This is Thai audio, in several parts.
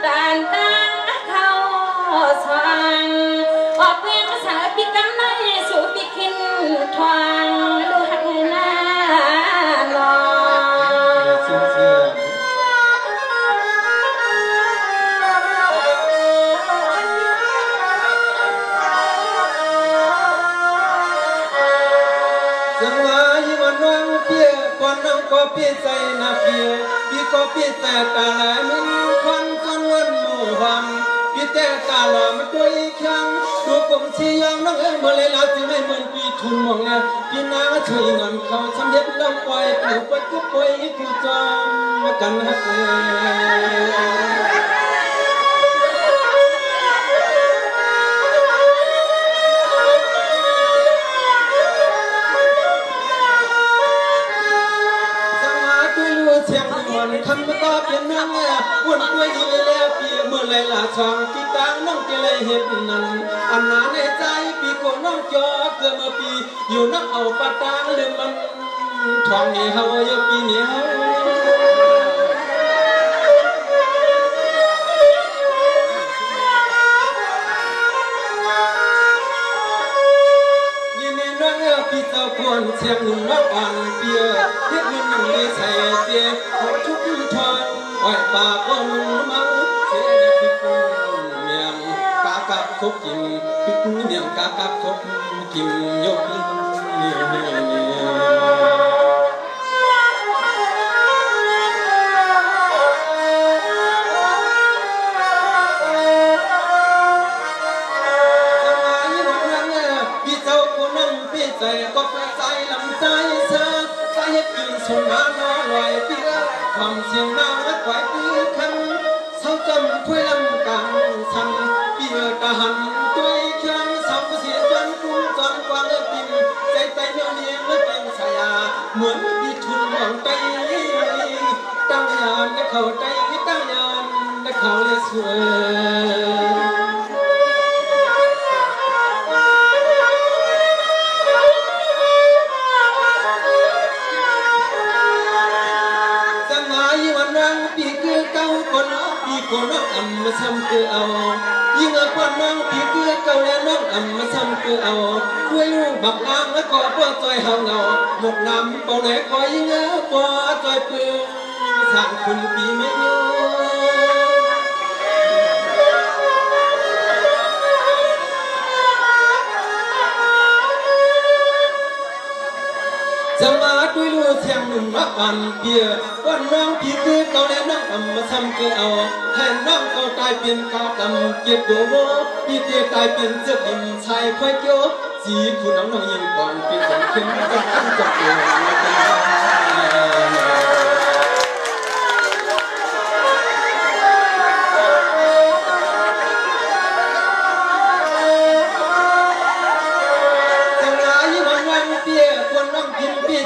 ตานตาเข้าสว่างออกเพียงสาปิกำในสู่ปิกินทวางดูหักหน้าลอจังหวะยิ่งวันน้องเปียก่อนน้องก็เปียใจนาเปียพี่ก็เปียแต่ตาลายมันควันจนวันหมู่วังพี่แต่ตาหล่อมันด้วยครั้งดูกงชียังน้องเอ๋ยเมื่อไรแล้วจึงไม่เหมือนพี่ทุนมองแงพี่น้าช่วยเงินเขาทำเย็บน้องปล่อยถูกไปก็ปล่อยคือจอมกันฮักทำมาก็เป็นน้องเอ๋ยวนด้วยยิ่งแล้วปีเมื่อไรล่ะช่องที่ตั้งน้องจะเลยเห็นนั้นอันนั้นในใจปีโกน้องจอเกิดเมื่อปีอยู่นักเอาปะตางลืมมันทองเหนียวอยู่ปีเหนียวพี่เจ้าควรเชียงหนุ่มนักอ่านเปียเพียงเงินหนึ่งในใส่เจียของชุกทองไหวปากก็มึงเมาเสียในพิษเมียงกากับคบกินพิษเมียงกากับคบกินยกใจก็แปลใจลำใจเธอใจกินส่งมาน้อลอยเตี้ยทำเสียงน้ำและไหวปีคันเศร้าจำถ้วยลำกังทันเปียกะหันด้วยเคียงสาวเสียจนกุ้งจนกวางปิ่มใจใจเนื้อเลี้ยงและเป็นสายาเหมือนพี่ทุนมองใจตั้งยานและเขาใจตั้งยานและเขาเลยสวยปีคือเก่าคนปีคนน้องอ่ำมาซ้ำคือเอายิ่งคนน้องปีคือเก่าแล้วน้องอ่ำมาซ้ำคือเอาด้วยลูกบักล้างแล้วก็ปวดใจเฮาเงาหมกน้ำเป่าไหนคอยยิ่งปวดใจเปื้อนสั่งคุณปีไม่ยอจะมาด้วยลูกเสียงหนุ่มรักอ่อนเปียวันน้องพี่คือเก่าแล้วน้องอ่ำมาซ้ำคือเอาแห่น้องเขาตายเป็นกาดำเก็บโดโบพี่เตี้ยตายเป็นเจ้าดินชายค่อยเกี่ยวสีคุณน้องยิงก่อนเป็นสองเข้มจะตั้งจะเปลี่ยน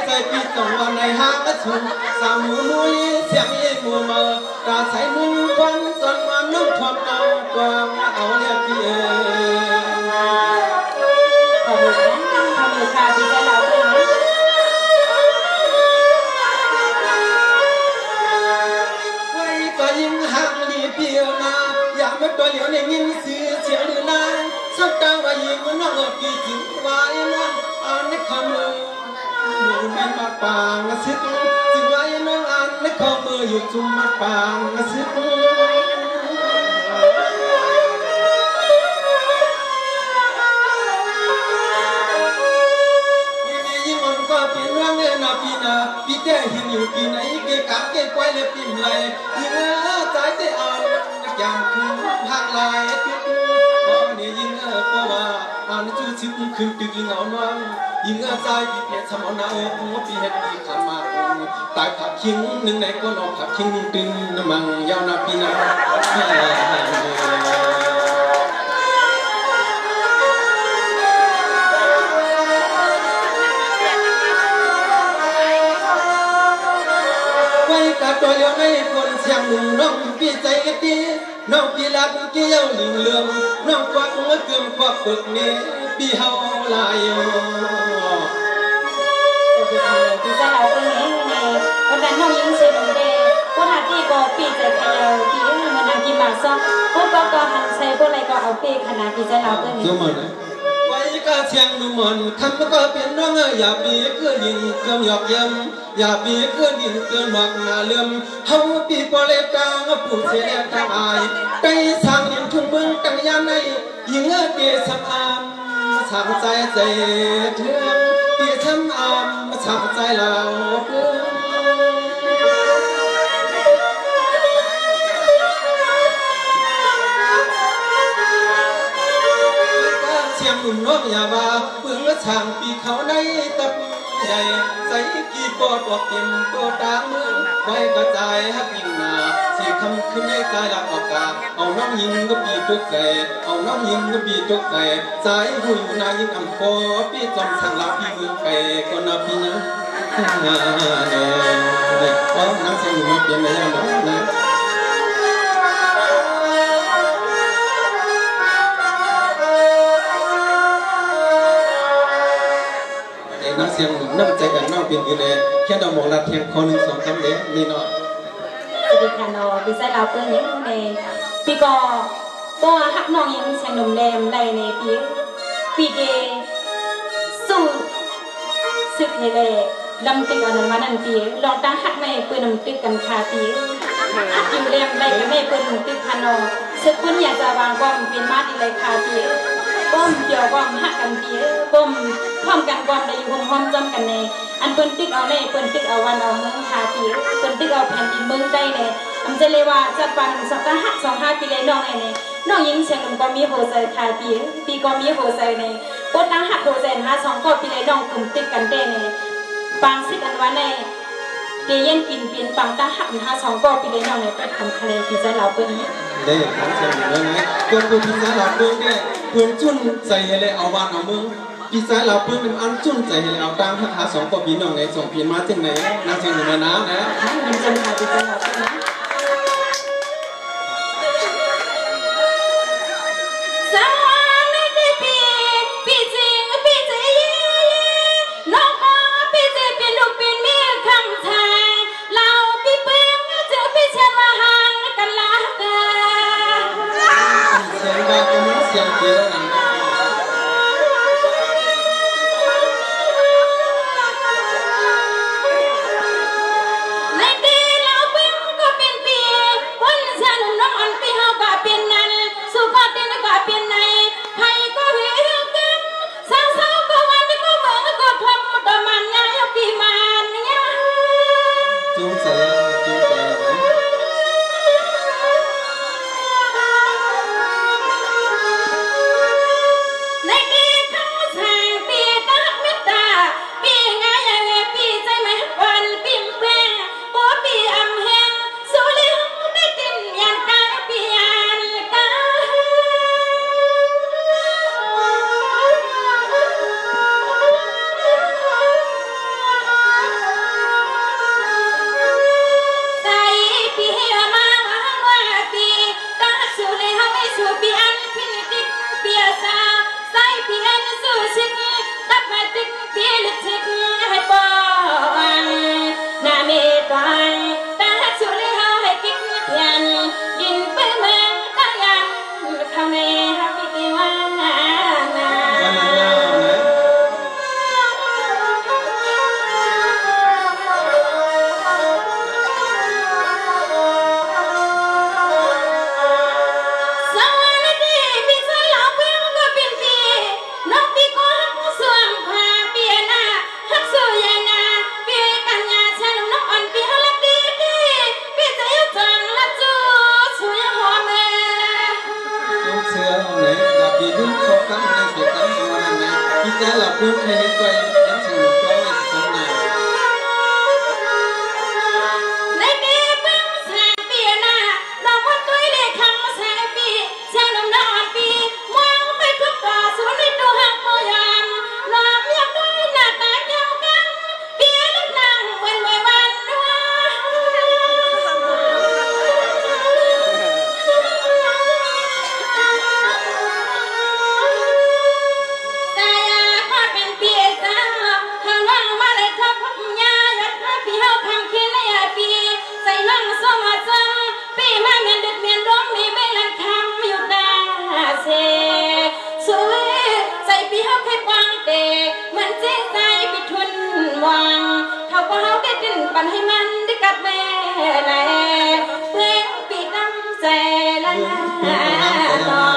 ใจปีต้องวันในห้างกระชุนสามมือมุ้ยเสียงเย็นมัวเมาตาใส่มุ้งควันจนมานุ่มทอมเอากวางเอาเรียกพี่เอ๋ขอบคุณค่ะดีใจเราเลยไว้ก็ยิ่งห่างลีเปียนาอยากมาตัวเหลียวในยินสื่อเสียงหรือนางสักตาว่ายิ่งมันน้องปีจึงไว้น้องอ่านในคำมือมีมาปางสิทธิ์จึงไว้น้องอันในข้อมืออยู่จุ่มมาปางสิทธิ์ยิ่งอ่อนก็เป็นเรื่องเงินปีนาปีแต่หินอยู่ปีไหนเกี่ยกับเกี่ยไว้เลยปีไหลยิ่งใจแต่อ่อนอย่างคือหักลายติดพอเนี่ยยิ่งก็ว่าอ่านชื่อชิดขึ้นตึกยิ่งเอาน้องยิ่งใจปีเปียสมอนาหัวปีเห็ดปีขามาตายผักคิงหนึ่งในก้นออกผักคิงตึงน้ำมันยาวนาปีนาไว้กับตัวเลี้ยงในคนเสียงหนุ่มน้องปีใจตีน้องปีรักเกี่ยวหลิงเหลื่อมน้องควักเมื่อเกิมควักปึกนี้ปีเฮาลายดีใจเราเป็นนี้ในวันนั้นน้องยิงเสียงเดวันอาทิตย์ ก็ปีใจขยาวปีมันนางกินมาซ้อพวกก็หันใส่พวกอะไรก็เอาปีขนาดปีใจเราตัวนี้ไว้ก็เชียงนุ่มนคำก็เป็นน้องอย่าปีเกื้อยิงเกื้อหยอกเยี่ยมอย่าปีเกื้อยิงเกื้อหมอกนาเลื่อมเฮาปีปอเลกาผู้เสียกางอายไปสร้างยิงทุ่งเมืองกังยานในยิงเกศสามสั่งใจใจเถื่อนปีช้ำอามสั่งใจเราเพื่อหนุ่มน้องอย่าว่าเพื่อช่างปีเขาได้ตับใหญ่ใส่กี่ปอดออกเต็มตัวตาเมืองไว้กระจายฮักยิงนาสี่คำขึ้นได้ใจหลักออกกาเอาน้องยิงก็ปีตุกใจเอาน้องยิงก็ปีตุกใจใจหูอยู่นายิงอ่ำคอปีจอมสั่งลาปีมือไก่ก็นาปีนะเพราะน้ำเสียงหนุ่มเปลี่ยนไปยังไงนะน้ำเสียงน้ำใจกันน้องเป็นอยู่เลยแค่เรามองรัดเทียงคอ1 2 3เด็กนี่เนาะสวัสดีค่ะน้องพี่สายเราเพื่อนยังในพี่ก็หักน้องยังเสียงหนุ่มแดงในปีเกสู้สึกให้เลยลำตึกอันนั้นมานั่นปีลองตั้งหักไม่เพื่อนลำตึกกันคาปีอยู่แดงในกับไม่เพื่อนลำตึกคันน้องสึกเพื่อนอยากจะวางกล้องเป็นมาดีเลยคาปีป้อมเกี่ยวป้อมหักกันปีป้อมพร้อมกันป้อมได้อยู่พร้อมจำกันในอันเปิ้นตึกเอาในเปิ้นตึกเอาวันเอาเมืองคาปีเปิ้นตึกเอาแผ่นดินเมืองได้เนี่ยอำจะเลยว่าจะปันสัปดาห์2-5 ปีเลยน้องในน้องยิงเสียงก็มีโหใจคาปีก็มีโหใจในปดตั้งหักโหใจ5-2ก็ปีเลยน้องกลุ่มตึกกันได้เนี่ยปังสิกันวันในเกยนกินเปลี่ยนปังตั้งหัก5-2ก็ปีเลยน้องในไปทำทะเลที่ใจเราเปิ้นได้ทำเสียงเลยนะคนผู้ที่จะเราเปิ้นเนี่ยเปิ้นจุนใจเลยเอาวันเอาเมืองพี่สายเราเพิ่งเป็นอันจุนใจให้เราตั้งหา2 กว่าปีน้องใน2 ปีมาจากไหนนางเชียงอยู่ในน้ำนะมันจะมาพี่สายเรานะสาวในปีจริงปีใจน้องก็ปีใจเป็นลูกเป็นเมียคำไทยเราปีเปิ้งเจอปีเชียมาห่างกันละเสียงบ้าก็มันเสียงเดียวนั่นเป็นเปียจ้า เตะเหมือนเจ๊ใจปิดทุนวังเขาก็เขาได้ดินปันให้มันได้กัดแม่แหล่เพื่อปีน้ำใจละนอ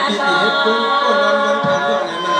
ปีติเฮ็ดคุณก็นอนวันทองเรื่องไหนมา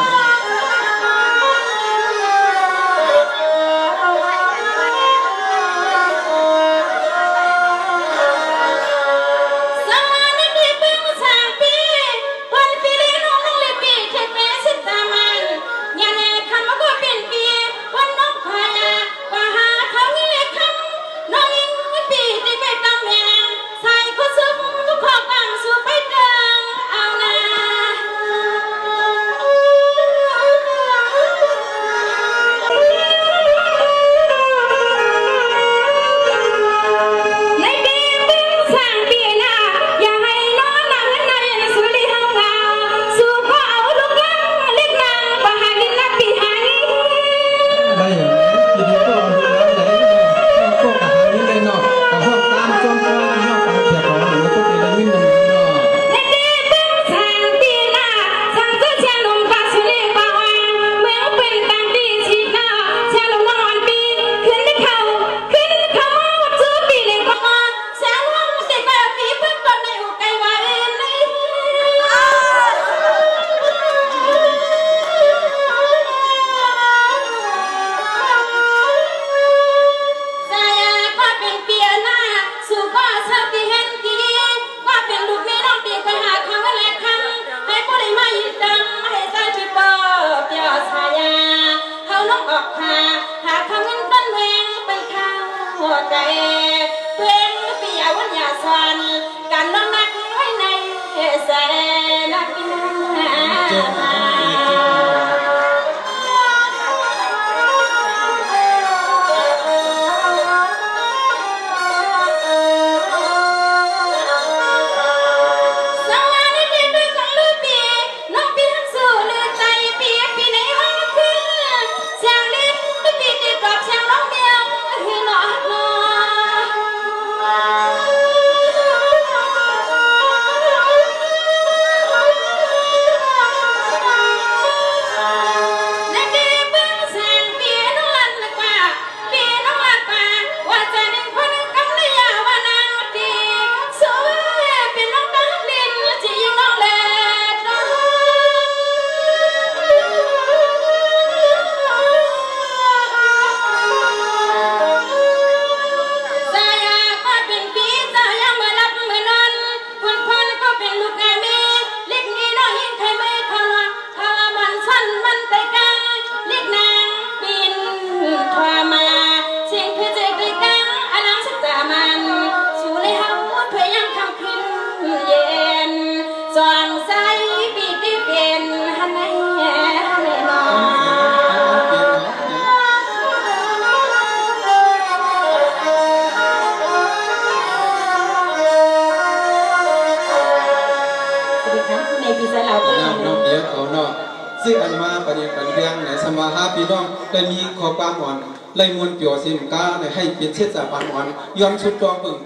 ซึ่งอันมาประเดี๋ยวกันเรื่องในสมาหาพี่น้องได้มีขอความอ่อนไล่มวลเปียวสิมก้าในให้เปลี่ยนเช็ดสาปันอ่อนย้อนชุดจองปึ่ง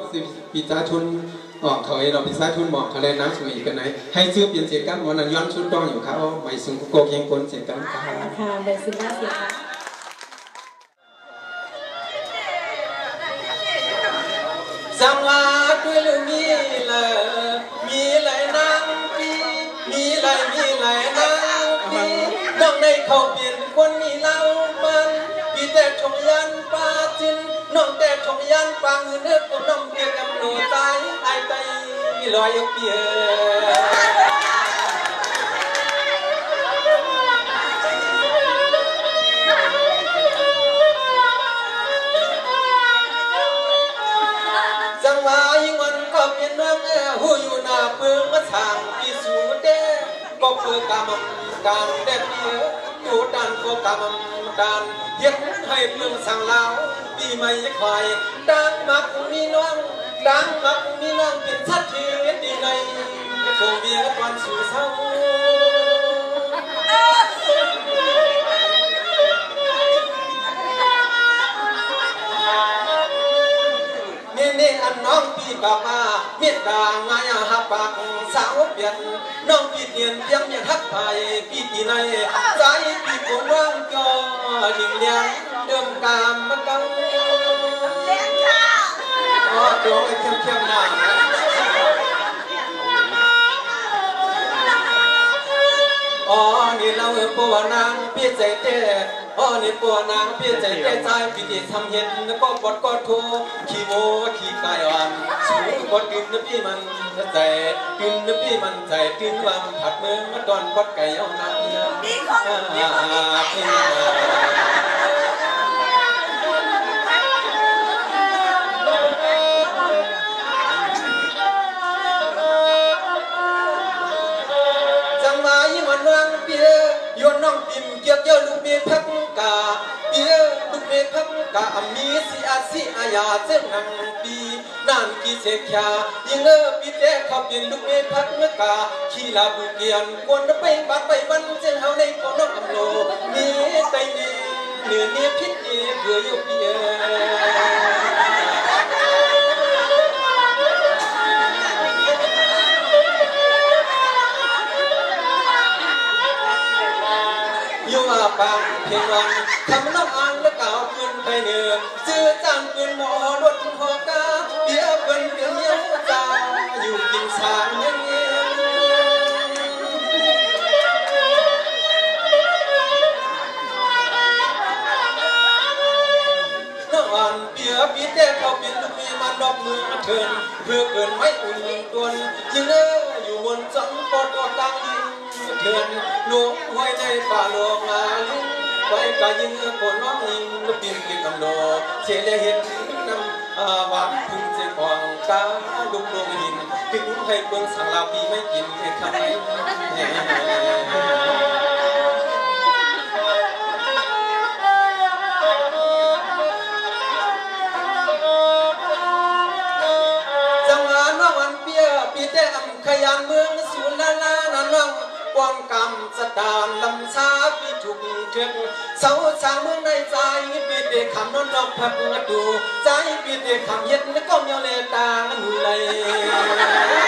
ปีตาชุนออกถอยเราปีตาชุนหมอกทะเลน้ำสวยกันไหนให้ซื้อเปลี่ยนเสียกันวันนั้นย้อนชุดจองอยู่ครับไม่สูงโกเคียงคนเสียกันค่ะเบอร์15เสียค่ะสังวาด้วยลูกมีเลยนางปีมีเลยนางปีน้องในเขาเปลี่ยนคนมีเล่ามันปีแต่ชงยันปาจินน้องแต่ชงยันปางเนื้อของน้องเปียกำหนูตายไอไตลอยเปียจังหวะยิ่งวันก็เปลี่ยนน้องหูอยู่หน้าเปื้องมาทางปีสูเด้ก็เพื่อกำการเด็ดเปียอยู่ด้านก็กำการเฮ็ดให้เมืองสั่งลาวปีใหม่คอยดังมักมีน้องเป็นชัดเจนดีในโคเวียตอนสู่เศร้านี่อันน้องปีกลับมาเมียดางายหักปากสาวเปลี่ยนน้องปีเตียนเพียงเนี่ยทักไทยปีในใจปีโกงว่างจอดิ่งเลี้ยงเดิมกามมาเก้าเลี้ยงค่ะอ๋อโดนเข้มหน้า ปัวนางพี่ใจเต้อ๋อนี่ปัวนางพี่ใจเต้ใจพี่ที่ทำเห็นก็กดก็โทขี้โมขี้กายอ่อนสูงกดกินพี่มันใจกินพี่มันใจกินวังผัดมือมาตอนกดไก่เอาหนักเนี่ยมันวางเปียโยนน้องติมเกี่ยวเยอะลูกเมพักกาเปียลูกเมพักกามีสิอาสิอาญาเส้นนังปีนั่นกี่เสียขยายิงปีเตะเขาเป็นลูกเมพักกาขี้ลาบุเกียนควรไปบัดไปวันเจ้าเฮาในคนน้องอำโลมีไตนี่เหนือเนียพิษนี่เบื่ออยู่เปียปางเพียงวันทำน้ำอ่างและก่าวขึ้นไปเหนือซื้อจานปืนหมอรถหอกาเดี๋ยวเป็นเดี๋ยวเยี่ยวตาอยู่กินสางเงี้ยน้ำอ่านเปียปีเต้เขาเป็นลูกมีมันดอกมือเถินเพื่อเกินไม่อุ่นตัวยิงอยู่บนสังปอดก็กลางยิงเถินหลวงห้อยในป่าหลวงมาลิงไปกายิงคนน้องยิงลูกปีนกินกำโดเชลเห็นน้ำบางพึ่งเสียควางกาลูกดวงหินปิดหุ้นให้เบิ้งสั่งลาปีไม่กินเห็นทำไมจังหวะน้องวันเปียปีเต้อำขยันเมืองสุลาลานันวังความกรรมสตานลำชาปีถูกเถื่อนเสาสางเมืองในใจปีเตะคำนอนนอกพักดูใจปีเตะคำเย็นและก็เมียวเลตาหนุเลย